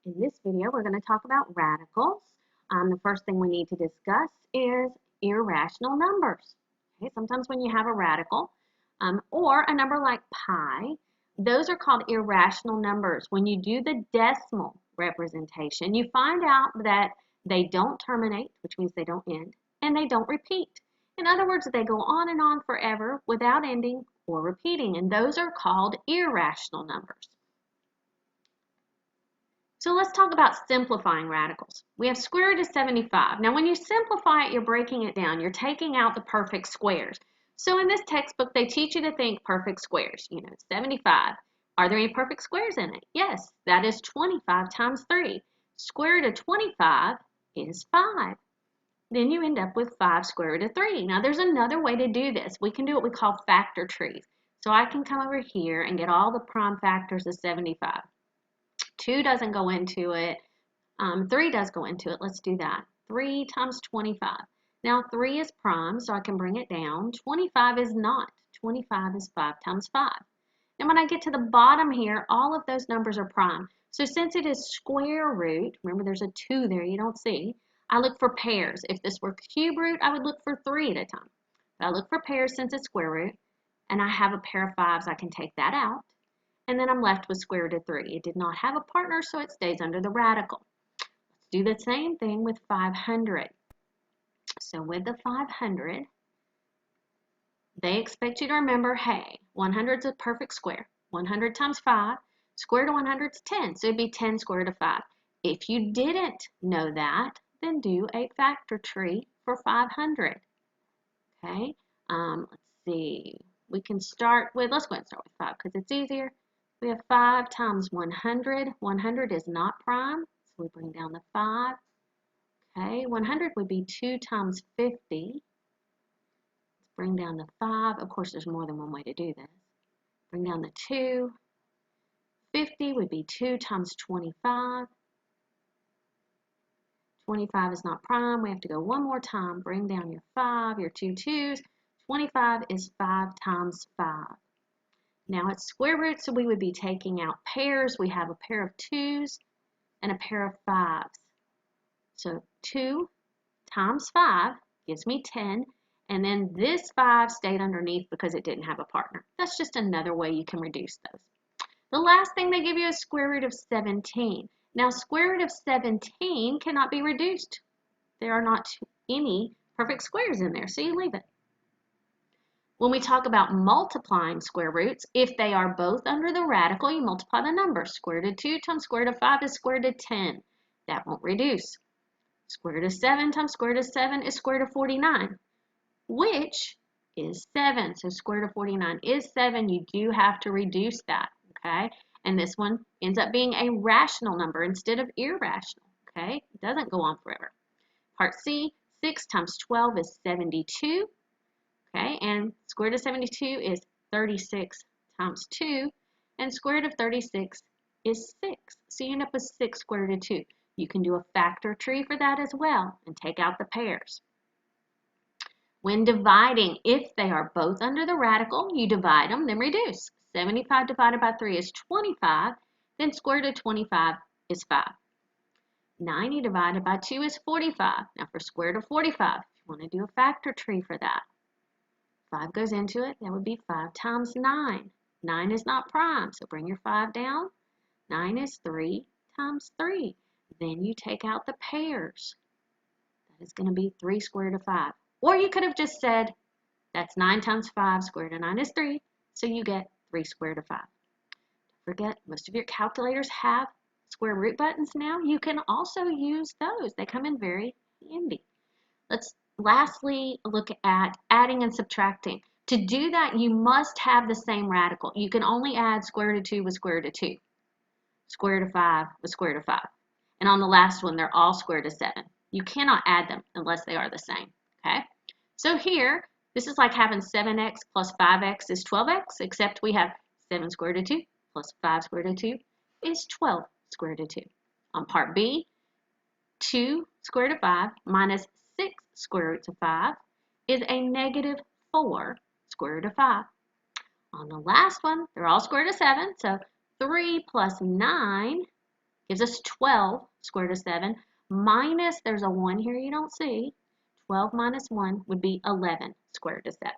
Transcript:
In this video, we're going to talk about radicals. The first thing we need to discuss is irrational numbers. Okay, sometimes when you have a radical or a number like pi, those are called irrational numbers. When you do the decimal representation, you find out that they don't terminate, which means they don't end, and they don't repeat. In other words, they go on and on forever without ending or repeating, and those are called irrational numbers. So let's talk about simplifying radicals. We have square root of 75. Now when you simplify it, you're breaking it down. You're taking out the perfect squares. So in this textbook, they teach you to think perfect squares. 75. Are there any perfect squares in it? Yes, that is 25 times 3. Square root of 25 is 5. Then you end up with 5 square root of 3. Now there's another way to do this. We can do what we call factor trees. So I can come over here and get all the prime factors of 75. 2 doesn't go into it. 3 does go into it. Let's do that. 3 times 25. Now 3 is prime, so I can bring it down. 25 is not. 25 is 5 times 5. And when I get to the bottom here, all of those numbers are prime. So since it is square root, remember there's a 2 there you don't see, I look for pairs. If this were cube root, I would look for 3 at a time. But I look for pairs since it's square root, and I have a pair of 5s, I can take that out. And then I'm left with square root of 3. It did not have a partner, so it stays under the radical. Let's do the same thing with 500. So with the 500, they expect you to remember, hey, 100 is a perfect square. 100 times 5, square root of 100 is 10, so it'd be 10 square root of 5. If you didn't know that, then do a factor tree for 500. Okay, let's see. We can start with, let's go ahead and start with 5 because it's easier. We have 5 times 100. 100 is not prime, so we bring down the 5. Okay, 100 would be 2 times 50. Let's bring down the 5. Of course, there's more than one way to do this. Bring down the 2. 50 would be 2 times 25. 25 is not prime. We have to go one more time. Bring down your 5, your 2 2's. 25 is 5 times 5. Now it's square root, so we would be taking out pairs. We have a pair of 2's and a pair of 5's. So 2 times 5 gives me 10, and then this 5 stayed underneath because it didn't have a partner. That's just another way you can reduce those. The last thing they give you is square root of 17. Now square root of 17 cannot be reduced. There are not any perfect squares in there, so you leave it. When we talk about multiplying square roots, if they are both under the radical, you multiply the numbers. Square root of 2 times square root of 5 is square root of 10. That won't reduce. Square root of 7 times square root of 7 is square root of 49, which is 7. So square root of 49 is 7. You do have to reduce that, okay? And this one ends up being a rational number instead of irrational, okay? It doesn't go on forever. Part C, 6 times 12 is 72. Okay, and square root of 72 is 36 times 2, and square root of 36 is 6. So you end up with 6 square root of 2. You can do a factor tree for that as well and take out the pairs. When dividing, if they are both under the radical, you divide them, then reduce. 75 divided by 3 is 25, then square root of 25 is 5. 90 divided by 2 is 45. Now for square root of 45, if you want to do a factor tree for that, 5 goes into it, that would be 5 times 9. 9 is not prime, so bring your 5 down. 9 is 3 times 3. Then you take out the pairs. That is going to be 3 square root of 5. Or you could have just said, that's 9 times 5, square root of 9 is 3, so you get 3 square root of 5. Don't forget, most of your calculators have square root buttons now. You can also use those. They come in very handy. Let's lastly look at adding and subtracting. To do that, you must have the same radical. You can only add square root of 2 with square root of 2, square root of 5 with square root of 5. And on the last one, they're all square root of 7. You cannot add them unless they are the same, okay? So here, this is like having 7x plus 5x is 12x, except we have 7 square root of 2 plus 5 square root of 2 is 12 square root of 2. On part B, 2 square root of 5 minus 6 square root of 5 is a negative 4 square root of 5. On the last one, they're all square root of 7, so 3 plus 9 Gives us 12 square root of 7 minus, there's a 1 here you don't see. 12 minus 1 would be 11 square root of 7.